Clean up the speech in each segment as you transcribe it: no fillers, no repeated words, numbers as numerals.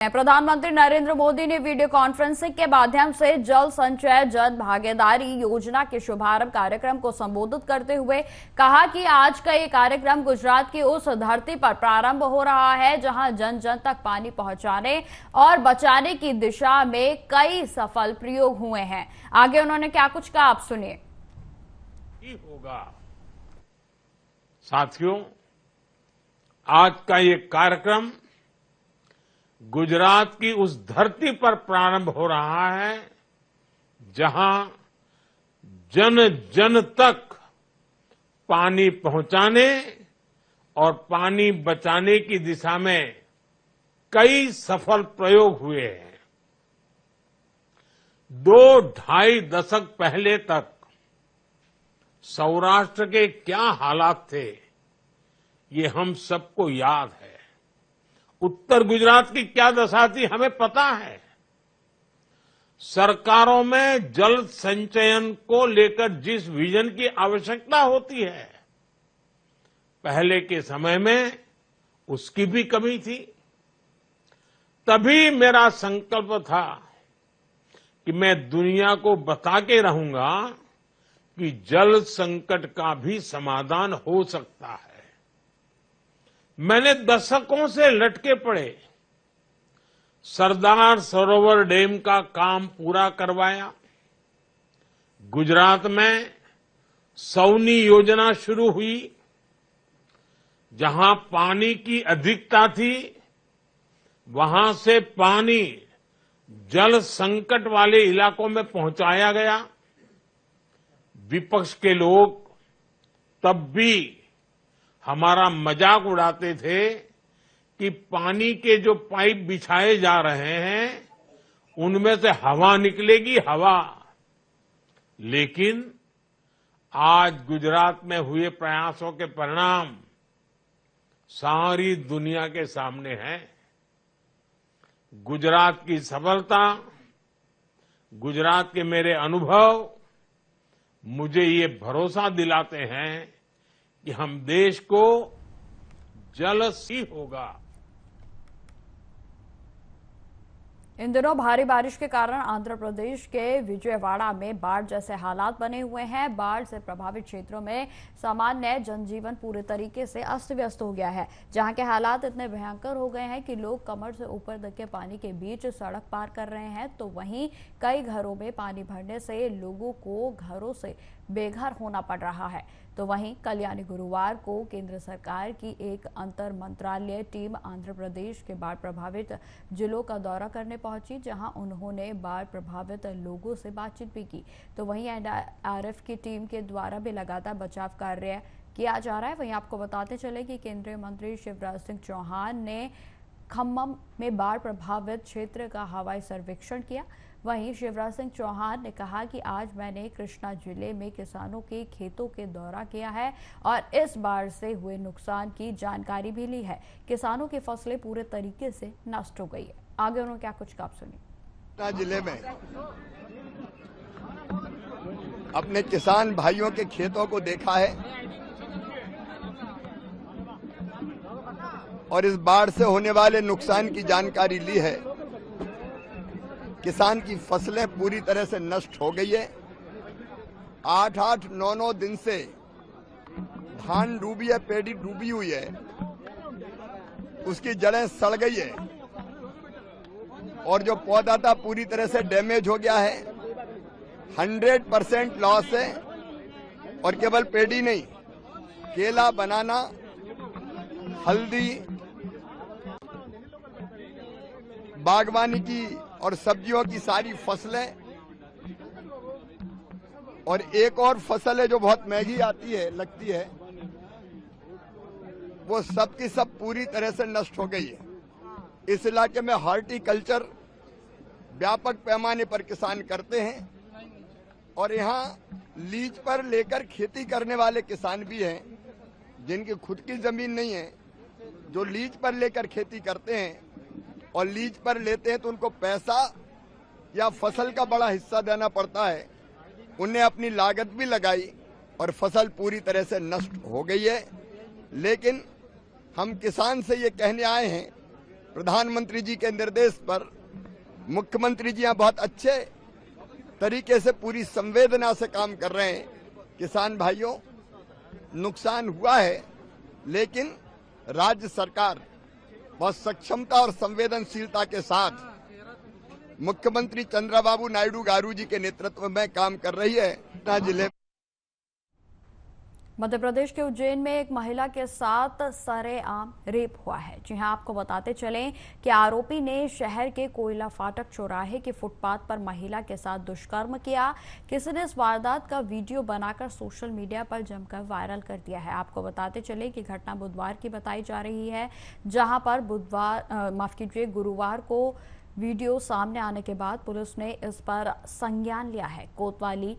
प्रधानमंत्री नरेंद्र मोदी ने video conferencing के माध्यम से जल संचय जन भागीदारी योजना के शुभारंभ कार्यक्रम को संबोधित करते हुए कहा कि आज का ये कार्यक्रम गुजरात की उस धरती पर प्रारंभ हो रहा है जहां जन जन तक पानी पहुंचाने और बचाने की दिशा में कई सफल प्रयोग हुए हैं। आगे उन्होंने क्या कुछ कहा, आप सुनिए। होगा साथियों, आज का ये कार्यक्रम गुजरात की उस धरती पर प्रारंभ हो रहा है जहां जन जन तक पानी पहुंचाने और पानी बचाने की दिशा में कई सफल प्रयोग हुए हैं। 2-2.5 दशक पहले तक सौराष्ट्र के क्या हालात थे, ये हम सबको याद है। उत्तर गुजरात की क्या दशा थी, हमें पता है। सरकारों में जल संचयन को लेकर जिस विजन की आवश्यकता होती है, पहले के समय में उसकी भी कमी थी। तभी मेरा संकल्प था कि मैं दुनिया को बता के रहूंगा कि जल संकट का भी समाधान हो सकता है। मैंने दशकों से लटके पड़े सरदार सरोवर डैम का काम पूरा करवाया। गुजरात में सौनी योजना शुरू हुई, जहां पानी की अधिकता थी वहां से पानी जल संकट वाले इलाकों में पहुंचाया गया। विपक्ष के लोग तब भी हमारा मजाक उड़ाते थे कि पानी के जो पाइप बिछाए जा रहे हैं उनमें से हवा निकलेगी, हवा। लेकिन आज गुजरात में हुए प्रयासों के परिणाम सारी दुनिया के सामने हैं। गुजरात की सफलता, गुजरात के मेरे अनुभव मुझे ये भरोसा दिलाते हैं कि हम देश को जल से होगा। इन दिनों भारी बारिश के कारण आंध्र प्रदेश के विजयवाड़ा में बाढ़ जैसे हालात बने हुए हैं। बाढ़ से प्रभावित क्षेत्रों में सामान्य जनजीवन पूरे तरीके से अस्त व्यस्त हो गया है, जहां के हालात इतने भयंकर हो गए हैं कि लोग कमर से ऊपर तक के पानी के बीच सड़क पार कर रहे हैं। तो वहीं कई घरों में पानी भरने से लोगों को घरों से बेघर होना पड़ रहा है। तो वहीं कल यानी गुरुवार को केंद्र सरकार की एक अंतर मंत्रालय टीम आंध्र प्रदेश के बाढ़ प्रभावित जिलों का दौरा करने पहुंची, जहां उन्होंने बाढ़ प्रभावित लोगों से बातचीत भी की। तो वहीं एनडीआरएफ की टीम के द्वारा भी लगातार बचाव कार्य किया जा रहा है। वहीं आपको बताते चले कि केंद्रीय मंत्री शिवराज सिंह चौहान ने खम्मम में बाढ़ प्रभावित क्षेत्र का हवाई सर्वेक्षण किया। वहीं शिवराज सिंह चौहान ने कहा कि आज मैंने कृष्णा जिले में किसानों के खेतों के दौरा किया है और इस बाढ़ से हुए नुकसान की जानकारी भी ली है। किसानों की फसलें पूरे तरीके से नष्ट हो गई है। आगे उन्होंने क्या कुछ कहा, सुनिए। जिले में अपने किसान भाइयों के खेतों को देखा है और इस बाढ़ से होने वाले नुकसान की जानकारी ली है। किसान की फसलें पूरी तरह से नष्ट हो गई है। 8-8, 9-9 दिन से धान डूबी है, पेड़ी डूबी हुई है, उसकी जड़ें सड़ गई है और जो पौधा था पूरी तरह से डैमेज हो गया है। 100% लॉस है। और केवल पेड़ी नहीं, केला, बनाना, हल्दी, बागवानी की और सब्जियों की सारी फसलें, और एक और फसल है जो बहुत महंगी आती है, लगती है, वो सब की सब पूरी तरह से नष्ट हो गई है। इस इलाके में हॉर्टिकल्चर व्यापक पैमाने पर किसान करते हैं और यहाँ लीज पर लेकर खेती करने वाले किसान भी हैं, जिनकी खुद की जमीन नहीं है, जो लीज पर लेकर खेती करते हैं। और लीज पर लेते हैं तो उनको पैसा या फसल का बड़ा हिस्सा देना पड़ता है। उन्हें अपनी लागत भी लगाई और फसल पूरी तरह से नष्ट हो गई है। लेकिन हम किसान से ये कहने आए हैं प्रधानमंत्री जी के निर्देश पर मुख्यमंत्री जी यहाँ बहुत अच्छे तरीके से पूरी संवेदना से काम कर रहे हैं। किसान भाइयों, नुकसान हुआ है, लेकिन राज्य सरकार बहुत सक्षमता और संवेदनशीलता के साथ मुख्यमंत्री चंद्रबाबू नायडू गारू जी के नेतृत्व में काम कर रही है। जिले मध्य प्रदेश के उज्जैन में एक महिला के साथ सरेआम रेप हुआ है। जी हां, आपको बताते चलें कि आरोपी ने शहर के कोयला फाटक चौराहे के फुटपाथ पर महिला के साथ दुष्कर्म किया। किसी ने इस वारदात का वीडियो बनाकर सोशल मीडिया पर जमकर वायरल कर दिया है। आपको बताते चले कि घटना बुधवार की बताई जा रही है, जहां पर गुरुवार को वीडियो सामने आने के बाद पुलिस ने इस पर संज्ञान लिया है। कोतवाली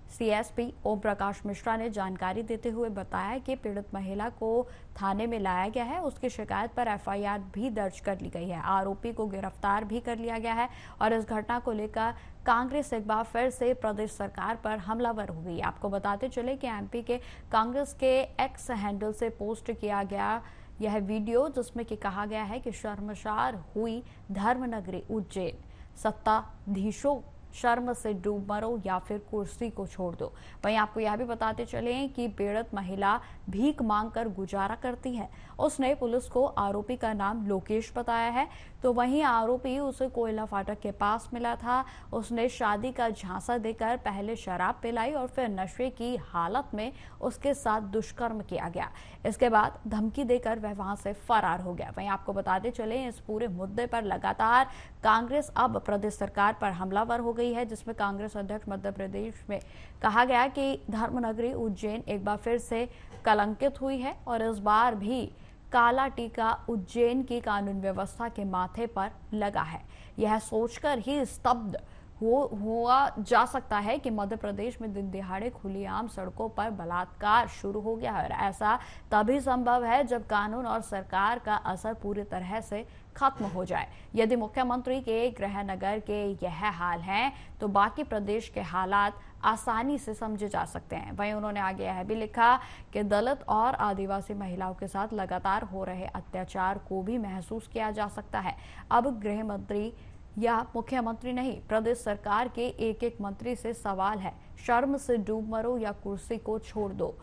सीएसपी ओम प्रकाश मिश्रा ने जानकारी देते हुए बताया कि पीड़ित महिला को थाने में लाया गया है। उसकी शिकायत पर एफआईआर भी दर्ज कर ली गई है। आरोपी को गिरफ्तार भी कर लिया गया है और इस घटना को लेकर कांग्रेस एक बार फिर से प्रदेश सरकार पर हमलावर हो गई। आपको बताते चले कि एमपी के कांग्रेस के एक्स हैंडल से पोस्ट किया गया यह वीडियो, जिसमें कि कहा गया है कि शर्मसार हुई धर्मनगरी उज्जैन, सत्ताधीशों शर्म से डूब मरो या फिर कुर्सी को छोड़ दो। वहीं आपको यह भी बताते चले कि पीड़ित महिला भीख मांगकर गुजारा करती है। उसने पुलिस को आरोपी का नाम लोकेश बताया है, तो वहीं आरोपी उसे कोयला फाटक के पास मिला था। उसने शादी का झांसा देकर पहले शराब पिलाई और फिर नशे की हालत में उसके साथ दुष्कर्म किया गया। इसके बाद धमकी देकर वह वहां से फरार हो गया। वहीं आपको बताते चले इस पूरे मुद्दे पर लगातार कांग्रेस अब प्रदेश सरकार पर हमलावर हो गई है, जिसमें कांग्रेस अध्यक्ष मध्य प्रदेश में कहा गया कि धर्मनगरी उज्जैन एक बार फिर से कलंकित हुई है और इस बार भी काला टीका उज्जैन की कानून व्यवस्था के माथे पर लगा है। यह सोचकर ही स्तब्ध हुआ जा सकता है कि मध्य प्रदेश में दिन दिहाड़े खुलेआम सड़कों पर बलात्कार शुरू हो गया है और ऐसा तभी संभव है जब कानून और सरकार का असर पूरी तरह से खत्म हो जाए। यदि मुख्यमंत्री के गृहनगर के यह हाल है तो बाकी प्रदेश के हालात आसानी से समझे जा सकते हैं। वहीं उन्होंने आगे यह भी लिखा कि दलित और आदिवासी महिलाओं के साथ लगातार हो रहे अत्याचार को भी महसूस किया जा सकता है। अब गृह मंत्री या मुख्यमंत्री नहीं, प्रदेश सरकार के एक एक मंत्री से सवाल है, शर्म से डूब मरो या कुर्सी को छोड़ दो।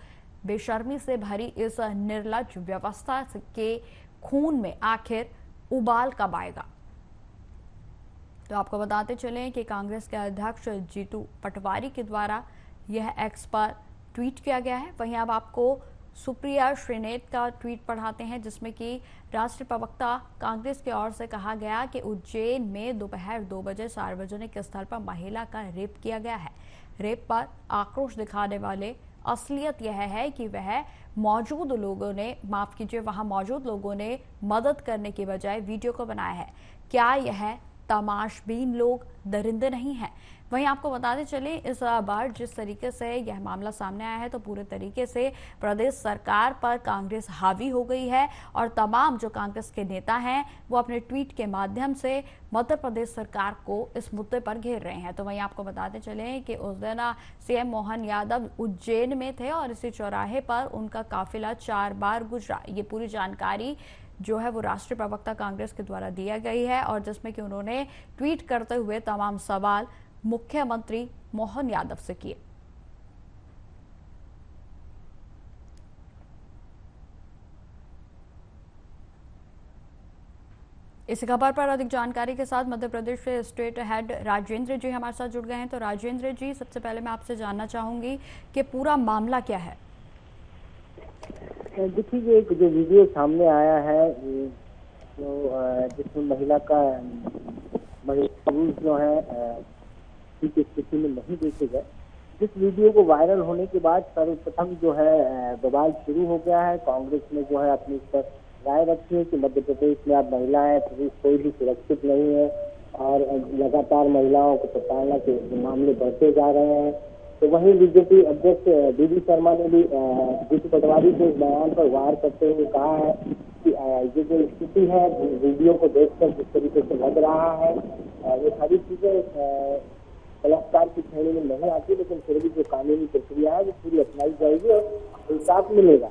बेशर्मी से भरी इस निर्लज्ज व्यवस्था के खून में आखिर उबाल कब आएगा। तो आपको बताते चलें कि कांग्रेस के अध्यक्ष जीतू पटवारी के द्वारा यह एक्स पर ट्वीट किया गया है। वहीं अब आपको सुप्रिया श्रीनेत का ट्वीट पढ़ाते हैं, जिसमें कि राष्ट्रीय प्रवक्ता कांग्रेस की ओर से कहा गया कि उज्जैन में दोपहर 2 बजे सार्वजनिक स्थल पर महिला का रेप किया गया है। रेप पर आक्रोश दिखाने वाले असलियत यह है कि वहां मौजूद लोगों ने मदद करने की बजाय वीडियो को बनाया है। क्या यह तमाशबीन लोग दरिंदे नहीं हैं? वहीं आपको बताते चले इस बार जिस तरीके से यह मामला सामने आया है तो पूरे तरीके से प्रदेश सरकार पर कांग्रेस हावी हो गई है और तमाम जो कांग्रेस के नेता हैं वो अपने ट्वीट के माध्यम से मध्य प्रदेश सरकार को इस मुद्दे पर घेर रहे हैं। तो वहीं आपको बताते चले कि उस दिन सीएम मोहन यादव उज्जैन में थे और इसी चौराहे पर उनका काफिला 4 बार गुजरा। ये पूरी जानकारी जो है वो राष्ट्रीय प्रवक्ता कांग्रेस के द्वारा दिया गई है और जिसमें कि उन्होंने ट्वीट करते हुए तमाम सवाल मुख्यमंत्री मोहन यादव से किए। इस खबर पर अधिक जानकारी के साथ मध्य प्रदेश के स्टेट हेड राजेंद्र जी हमारे साथ जुड़ गए हैं। तो राजेंद्र जी, सबसे पहले मैं आपसे जानना चाहूंगी कि पूरा मामला क्या है। देखिए, एक जो वीडियो सामने आया है जो जिसमें महिला का पुरुष जो है ठीक स्थिति में नहीं देखे गए, जिस वीडियो को वायरल होने के बाद सर्वप्रथम जो है बवाल शुरू हो गया है। कांग्रेस ने जो है अपनी इस पर राय रखी है कि मध्य प्रदेश में अब महिला है, पुरुष कोई भी सुरक्षित नहीं है और लगातार महिलाओं को प्रताड़ना के मामले बढ़ते जा रहे हैं। तो वहीं बीजेपी अध्यक्ष बीडी शर्मा ने भी जीतू पटवारी के बयान पर वार करते हुए कहा है कि ये जो स्थिति है वीडियो को देखकर जिस तरीके से लग रहा है ये सारी चीजें बलात्कार की श्रेणी में नहीं आती, लेकिन फिर भी जो कानूनी प्रक्रिया है वो पूरी अपनाई जाएगी और इंसाफ मिलेगा।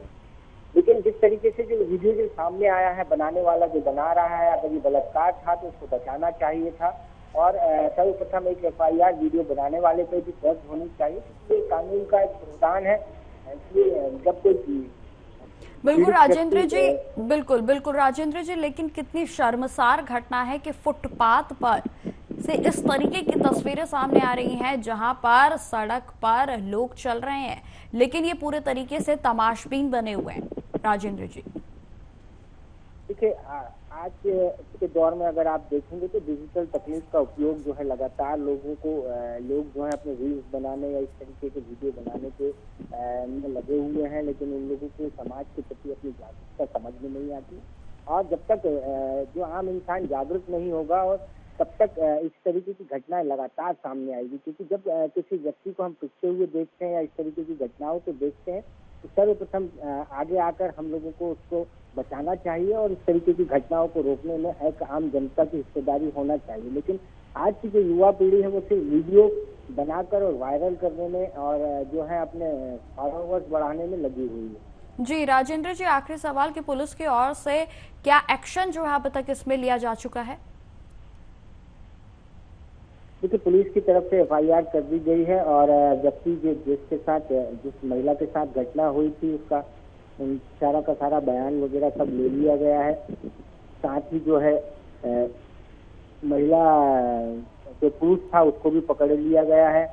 लेकिन जिस तरीके से जो वीडियो जो सामने आया है, बनाने वाला जो बना रहा है, अगर ये बलात्कार था तो उसको बचाना चाहिए था और सर्वप्रथम एक FIR वीडियो बनाने वाले पे भी दर्ज होनी चाहिए, क्योंकि ये कानून का एक प्रावधान है कि जब कोई बिल्कुल राजेंद्र जी, बिल्कुल बिल्कुल राजेंद्र जी, लेकिन कितनी शर्मसार घटना है कि फुटपाथ पर से इस तरीके की तस्वीरें सामने आ रही हैं जहां पर सड़क पर लोग चल रहे हैं, लेकिन ये पूरे तरीके से तमाशबीन बने हुए हैं। राजेंद्र जी देखिए, आज के दौर में अगर आप देखेंगे तो डिजिटल तकनीक का उपयोग जो है लगातार लोग जो है अपने रील्स बनाने या इस तरीके के वीडियो बनाने के में लगे हुए हैं, लेकिन उन लोगों को समाज के प्रति अपनी जागरूकता समझ में नहीं आती। और जब तक जो आम इंसान जागरूक नहीं होगा और तब तक इस तरीके की घटनाएं लगातार सामने आएगी, क्योंकि जब किसी व्यक्ति को हम पिछते हुए देखते हैं या इस तरीके की घटनाओं को देखते हैं तो सर्वप्रथम आगे आकर हम लोगों को उसको बचाना चाहिए और इस तरीके की घटनाओं को रोकने में एक आम जनता की हिस्सेदारी होना चाहिए। लेकिन आज की जो युवा पीढ़ी है वो सिर्फ वीडियो बनाकर और वायरल करने में और जो है अपने फॉलोवर्स बढ़ाने में लगी हुई है। जी राजेंद्र जी, आखिरी सवाल कि पुलिस की ओर से क्या एक्शन जो है अब तक इसमें लिया जा चुका है? देखिए, पुलिस की तरफ से FIR कर दी गई है और व्यक्ति जिस महिला के साथ घटना हुई थी उसका सारा का सारा बयान वगैरह सब ले लिया गया है। साथ ही जो है महिला जो पुरुष था उसको भी पकड़ लिया गया है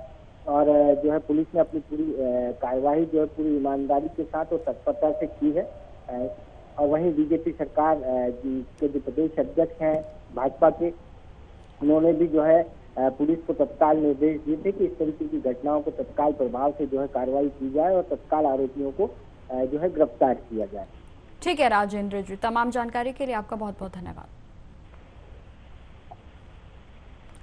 और जो है पुलिस ने अपनी पूरी कार्यवाही जो है पूरी ईमानदारी के साथ और तत्परता से की है। और वहीं बीजेपी सरकार के जो प्रदेश अध्यक्ष हैं भाजपा के, उन्होंने भी जो है पुलिस को तत्काल निर्देश दिए थे कि इस तरीके की घटनाओं को तत्काल प्रभाव से जो है कार्रवाई की जाए और तत्काल आरोपियों को जो है गिरफ्तार किया जाए। ठीक है राजेंद्र जी, तमाम जानकारी के लिए आपका बहुत बहुत धन्यवाद।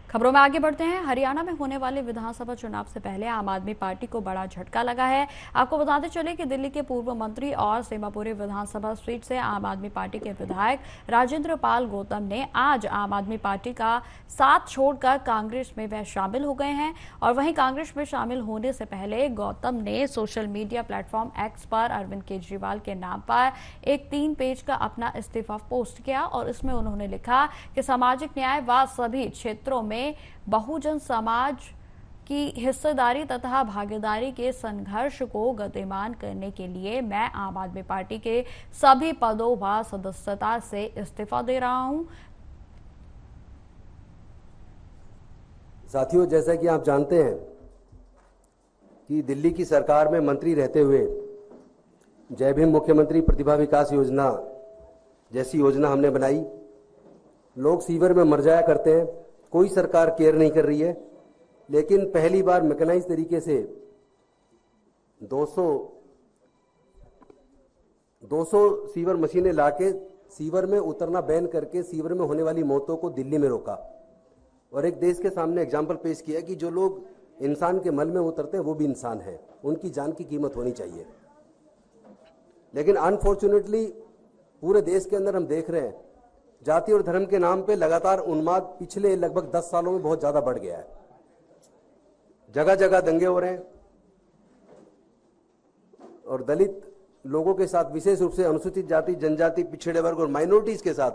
खबरों में आगे बढ़ते हैं। हरियाणा में होने वाले विधानसभा चुनाव से पहले आम आदमी पार्टी को बड़ा झटका लगा है। आपको बताते चले कि दिल्ली के पूर्व मंत्री और सीमापुरी विधानसभा सीट से आम आदमी पार्टी के विधायक राजेंद्र पाल गौतम ने आज आम आदमी पार्टी का साथ छोड़कर कांग्रेस में वह शामिल हो गए हैं। और वहीं कांग्रेस में शामिल होने से पहले गौतम ने सोशल मीडिया प्लेटफॉर्म एक्स पर अरविंद केजरीवाल के नाम पर एक 3 पेज का अपना इस्तीफा पोस्ट किया और इसमें उन्होंने लिखा कि सामाजिक न्याय व सभी क्षेत्रों में बहुजन समाज की हिस्सेदारी तथा भागीदारी के संघर्ष को गतिमान करने के लिए मैं आम आदमी पार्टी के सभी पदों व सदस्यता से इस्तीफा दे रहा हूं। साथियों, जैसा कि आप जानते हैं कि दिल्ली की सरकार में मंत्री रहते हुए जय भीम मुख्यमंत्री प्रतिभा विकास योजना जैसी योजना हमने बनाई। लोग सीवर में मर जाया करते हैं, कोई सरकार केयर नहीं कर रही है, लेकिन पहली बार मैकेनाइज तरीके से 200 सीवर मशीनें लाके सीवर में उतरना बैन करके सीवर में होने वाली मौतों को दिल्ली में रोका और एक देश के सामने एग्जाम्पल पेश किया कि जो लोग इंसान के मल में उतरते हैं वो भी इंसान है, उनकी जान की कीमत होनी चाहिए। लेकिन अनफॉर्चुनेटली पूरे देश के अंदर हम देख रहे हैं जाति और धर्म के नाम पे लगातार उन्माद पिछले लगभग 10 सालों में बहुत ज्यादा बढ़ गया है। जगह जगह दंगे हो रहे हैं और दलित लोगों के साथ, विशेष रूप से अनुसूचित जाति, जनजाति, पिछड़े वर्ग और माइनॉरिटीज के साथ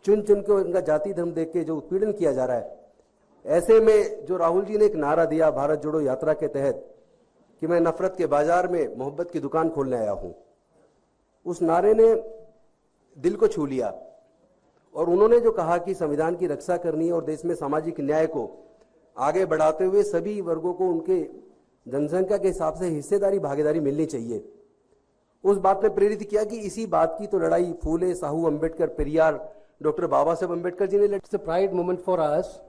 चुन चुन के उनका जाति धर्म देख के जो उत्पीड़न किया जा रहा है, ऐसे में जो राहुल जी ने एक नारा दिया भारत जोड़ो यात्रा के तहत कि मैं नफरत के बाजार में मोहब्बत की दुकान खोलने आया हूं, उस नारे ने दिल को छू लिया। और उन्होंने जो कहा कि संविधान की रक्षा करनी है और देश में सामाजिक न्याय को आगे बढ़ाते हुए सभी वर्गों को उनके जनसंख्या के हिसाब से हिस्सेदारी भागीदारी मिलनी चाहिए, उस बात ने प्रेरित किया कि इसी बात की तो लड़ाई फूले, साहू, अंबेडकर, पेरियार, डॉक्टर बाबा साहेब अंबेडकर जी ने late. It's a pride moment for us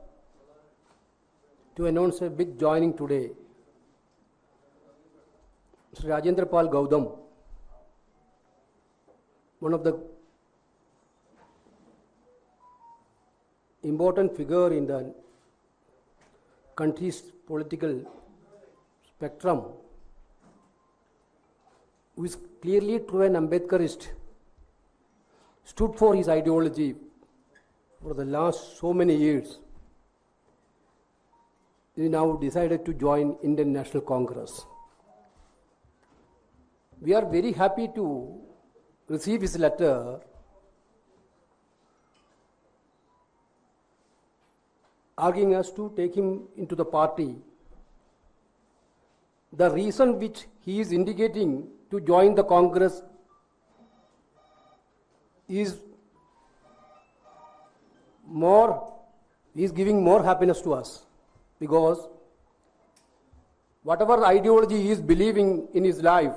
to announce a big joining today. Mr. Rajendra Pal Gautam, one of the important figure in the country's political spectrum, who is clearly true an Ambedkarist, stood for his ideology for the last so many years. He now decided to join Indian National Congress. We are very happy to receive his letter asking us to take him into the party, the reason which he is indicating to join the Congress is giving more happiness to us, because whatever ideology he is believing in his life,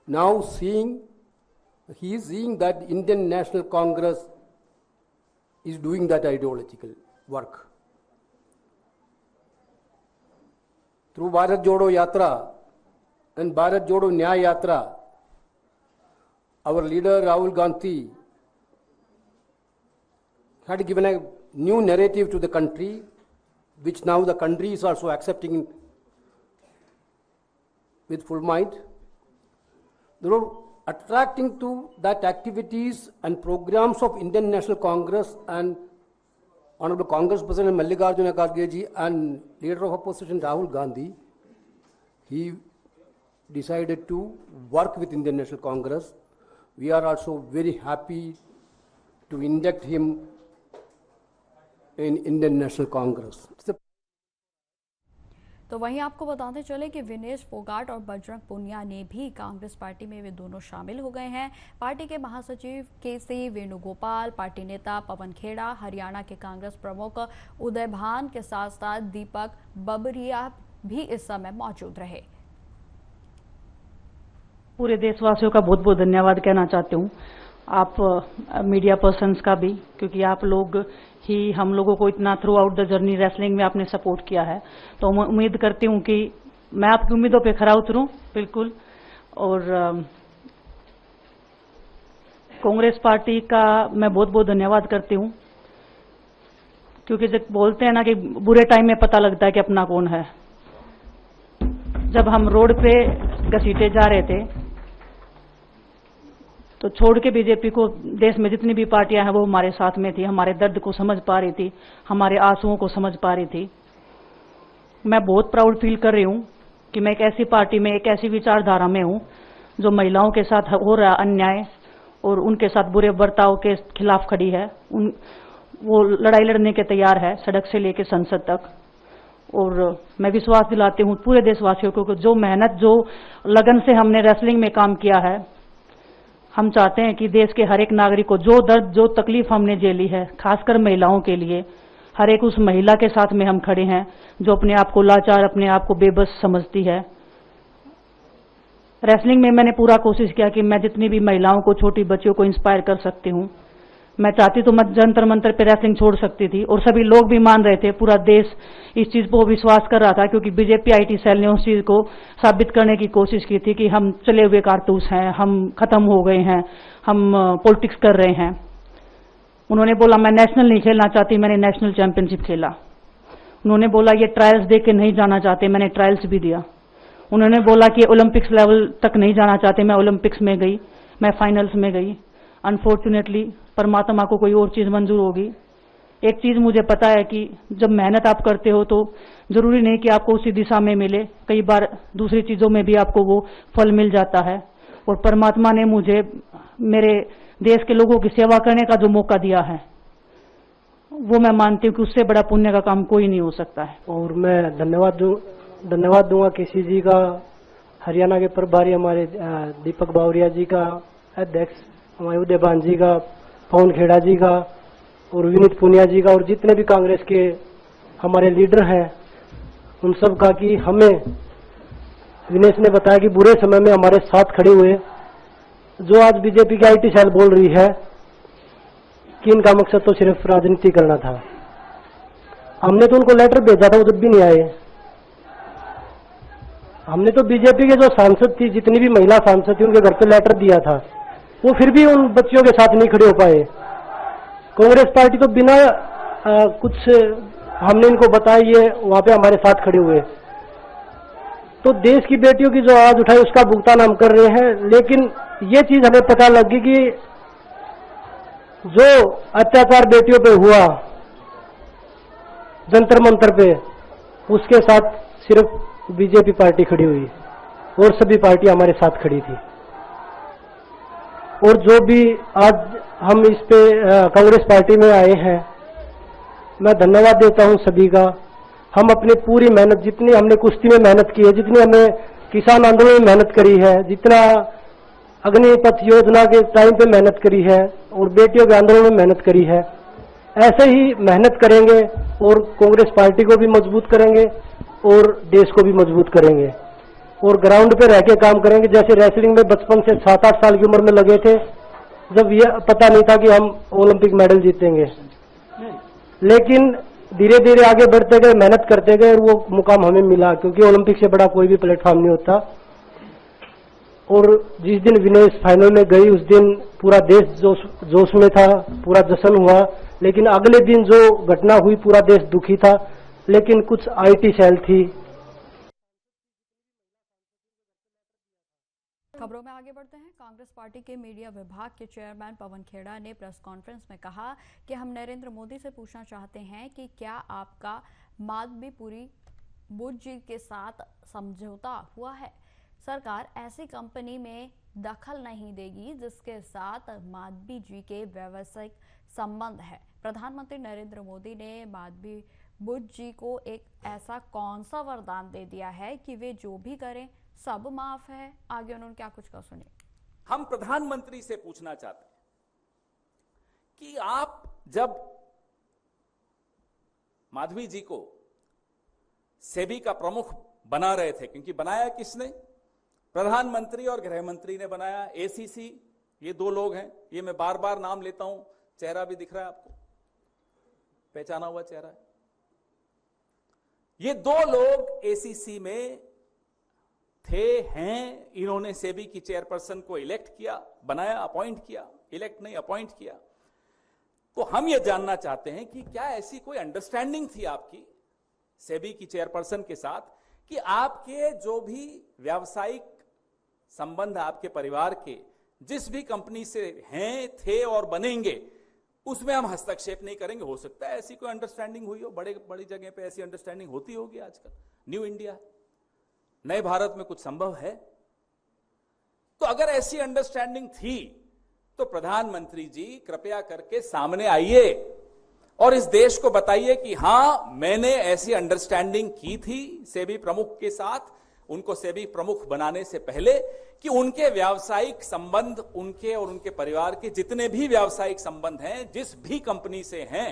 now he is seeing that Indian National Congress is doing that ideological work. Through Bharat Jodo Yatra and Bharat Jodo Nyay Yatra, our leader Rahul Gandhi had given a new narrative to the country, which now the country is also accepting with full mind. Attracting to that activities and programs of Indian National Congress and Honorable Congress President Mallikarjuna Kharge ji and Leader of Opposition Rahul Gandhi, he decided to work with Indian National Congress. We are also very happy to induct him in Indian National Congress. तो वहीं आपको बताते चले कि विनेश फोगाट और बजरंग पुनिया ने भी Congress party में वे दोनों शामिल हो गए हैं। पार्टी के महासचिव केसी वेणुगोपाल, पार्टी नेता पवन खेड़ा, हरियाणा के कांग्रेस प्रमुख उदय भान के साथ साथ दीपक बबरिया भी इस समय मौजूद रहे। पूरे देशवासियों का बहुत बहुत धन्यवाद कहना चाहती हूँ, आप मीडिया पर्सन्स का भी, क्योंकि आप लोग ही हम लोगों को इतना through out the journey wrestling में आपने सपोर्ट किया है। तो मैं उम्मीद करती हूँ कि मैं आपकी उम्मीदों पे खरा उतरूं बिल्कुल। और कांग्रेस पार्टी का मैं बहुत बहुत धन्यवाद करती हूँ, क्योंकि जब बोलते हैं ना कि बुरे टाइम में पता लगता है कि अपना कौन है। जब हम रोड पे घसीटे जा रहे थे तो छोड़ के बीजेपी को देश में जितनी भी पार्टियां हैं वो हमारे साथ में थी, हमारे दर्द को समझ पा रही थी, हमारे आंसुओं को समझ पा रही थी। मैं बहुत प्राउड फील कर रही हूं कि मैं एक ऐसी पार्टी में, एक ऐसी विचारधारा में हूं जो महिलाओं के साथ हो रहा अन्याय और उनके साथ बुरे बर्ताव के खिलाफ खड़ी है। वो लड़ाई लड़ने के तैयार है, सड़क से लेकर संसद तक। और मैं विश्वास दिलाती हूं पूरे देशवासियों को, जो मेहनत, जो लगन से हमने रेसलिंग में काम किया है, हम चाहते हैं कि देश के हर एक नागरिक को जो दर्द, जो तकलीफ हमने झेली है, खासकर महिलाओं के लिए, हर एक उस महिला के साथ में हम खड़े हैं जो अपने आप को लाचार, अपने आप को बेबस समझती है। रेसलिंग में मैंने पूरा कोशिश किया कि मैं जितनी भी महिलाओं को, छोटी बच्चियों को इंस्पायर कर सकती हूँ। मैं चाहती तो मैं जंतर मंतर पे रेसलिंग छोड़ सकती थी, और सभी लोग भी मान रहे थे, पूरा देश इस चीज को विश्वास कर रहा था, क्योंकि बीजेपी आईटी सेल ने उस चीज को साबित करने की कोशिश की थी कि हम चले हुए कारतूस हैं, हम खत्म हो गए हैं, हम पॉलिटिक्स कर रहे हैं। उन्होंने बोला मैं नेशनल नहीं खेलना चाहती, मैंने नेशनल चैंपियनशिप खेला। उन्होंने बोला ये ट्रायल्स दे के नहीं जाना चाहते, मैंने ट्रायल्स भी दिया। उन्होंने बोला कि ओलंपिक्स लेवल तक नहीं जाना चाहते, मैं ओलंपिक्स में गई, मैं फाइनल्स में गई। अनफॉर्चुनेटली परमात्मा को कोई और चीज मंजूर होगी। एक चीज मुझे पता है कि जब मेहनत आप करते हो तो जरूरी नहीं कि आपको उसी दिशा में मिले, कई बार दूसरी चीजों में भी आपको वो फल मिल जाता है। और परमात्मा ने मुझे मेरे देश के लोगों की सेवा करने का जो मौका दिया है, वो मैं मानती हूँ कि उससे बड़ा पुण्य का काम कोई नहीं हो सकता है। और मैं धन्यवाद दूंगा केसी जी का, हरियाणा के प्रभारी हमारे दीपक बावरिया जी का, अध्यक्ष हमारे उदय भान जी का, पवन खेड़ा जी का और विनीत पुनिया जी का, और जितने भी कांग्रेस के हमारे लीडर हैं उन सब का, कि हमें विनेश ने बताया कि बुरे समय में हमारे साथ खड़े हुए। जो आज बीजेपी की आईटी सेल बोल रही है कि इनका मकसद तो सिर्फ राजनीति करना था, हमने तो उनको लेटर भेजा था, वो जब भी नहीं आए। हमने तो बीजेपी के जो सांसद थी, जितनी भी महिला सांसद थी, उनके घर पे लेटर दिया था, वो फिर भी उन बच्चियों के साथ नहीं खड़े हो पाए। कांग्रेस पार्टी तो बिना कुछ हमने इनको बताया वहां पे हमारे साथ खड़े हुए। तो देश की बेटियों की जो आवाज उठाई उसका भुगतान हम कर रहे हैं। लेकिन ये चीज हमें पता लगी कि जो अत्याचार बेटियों पे हुआ जंतर मंतर पे, उसके साथ सिर्फ बीजेपी पार्टी खड़ी हुई और सभी पार्टी हमारे साथ खड़ी थी। और जो भी आज हम इस पे कांग्रेस पार्टी में आए हैं, मैं धन्यवाद देता हूं सभी का। हम अपनी पूरी मेहनत, जितनी हमने कुश्ती में मेहनत की है, जितनी हमने किसान आंदोलन में मेहनत करी है, जितना अग्निपथ योजना के टाइम पे मेहनत करी है और बेटियों के आंदोलन में मेहनत करी है, ऐसे ही मेहनत करेंगे और कांग्रेस पार्टी को भी मजबूत करेंगे और देश को भी मजबूत करेंगे और ग्राउंड पे रह के काम करेंगे। जैसे रेसलिंग में बचपन से 7-8 साल की उम्र में लगे थे, जब ये पता नहीं था कि हम ओलंपिक मेडल जीतेंगे, लेकिन धीरे धीरे आगे बढ़ते गए, मेहनत करते गए और वो मुकाम हमें मिला, क्योंकि ओलंपिक से बड़ा कोई भी प्लेटफॉर्म नहीं होता। और जिस दिन विनेश फाइनल में गई, उस दिन पूरा देश जोश में था, पूरा जश्न हुआ, लेकिन अगले दिन जो घटना हुई पूरा देश दुखी था। लेकिन कुछ आईटी सेल थी। खबरों में आगे बढ़ते हैं। कांग्रेस पार्टी के मीडिया विभाग के चेयरमैन पवन खेड़ा ने प्रेस कॉन्फ्रेंस में कहा कि हम नरेंद्र मोदी से पूछना चाहते हैं कि क्या आपका माधवीपुरी बुद्ध जी के साथ समझौता हुआ है? सरकार ऐसी कंपनी में दखल नहीं देगी जिसके साथ माधवी जी के व्यावसायिक संबंध है। प्रधानमंत्री नरेंद्र मोदी ने माधवी बुद्ध जी को एक ऐसा कौन सा वरदान दे दिया है कि वे जो भी करें सब माफ है? आगे उन्होंने क्या कुछ कहा, सुनिए। हम प्रधानमंत्री से पूछना चाहते हैं कि आप जब माधवी जी को सेबी का प्रमुख बना रहे थे, क्योंकि बनाया किसने? प्रधानमंत्री और गृह मंत्री ने बनाया। एसीसी, ये दो लोग हैं, ये मैं बार बार नाम लेता हूं, चेहरा भी दिख रहा है आपको, पहचाना हुआ चेहरा है। ये दो लोग एसीसी में थे, हैं। इन्होंने सेबी की चेयरपर्सन को इलेक्ट किया, बनाया, अपॉइंट किया, इलेक्ट नहीं अपॉइंट किया। तो हम ये जानना चाहते हैं कि क्या ऐसी कोई अंडरस्टैंडिंग थी आपकी सेबी की चेयरपर्सन के साथ कि आपके जो भी व्यावसायिक संबंध आपके परिवार के जिस भी कंपनी से हैं, थे और बनेंगे, उसमें हम हस्तक्षेप नहीं करेंगे? हो सकता है ऐसी कोई अंडरस्टैंडिंग हुई हो, बड़ी जगह पे ऐसी अंडरस्टैंडिंग होती होगी। आजकल न्यू इंडिया, नए भारत में कुछ संभव है। तो अगर ऐसी अंडरस्टैंडिंग थी तो प्रधानमंत्री जी कृपया करके सामने आइए और इस देश को बताइए कि हां, मैंने ऐसी अंडरस्टैंडिंग की थी सेबी प्रमुख के साथ, उनको सेबी प्रमुख बनाने से पहले, कि उनके व्यावसायिक संबंध, उनके और उनके परिवार के जितने भी व्यावसायिक संबंध हैं, जिस भी कंपनी से हैं,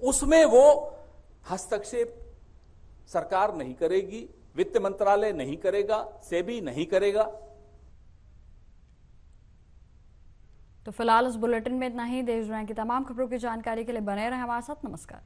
उसमें वो हस्तक्षेप सरकार नहीं करेगी, वित्त मंत्रालय नहीं करेगा, सेबी नहीं करेगा। तो फिलहाल इस बुलेटिन में इतना ही। देश दुनिया की तमाम खबरों की जानकारी के लिए बने रहें हमारे साथ। नमस्कार।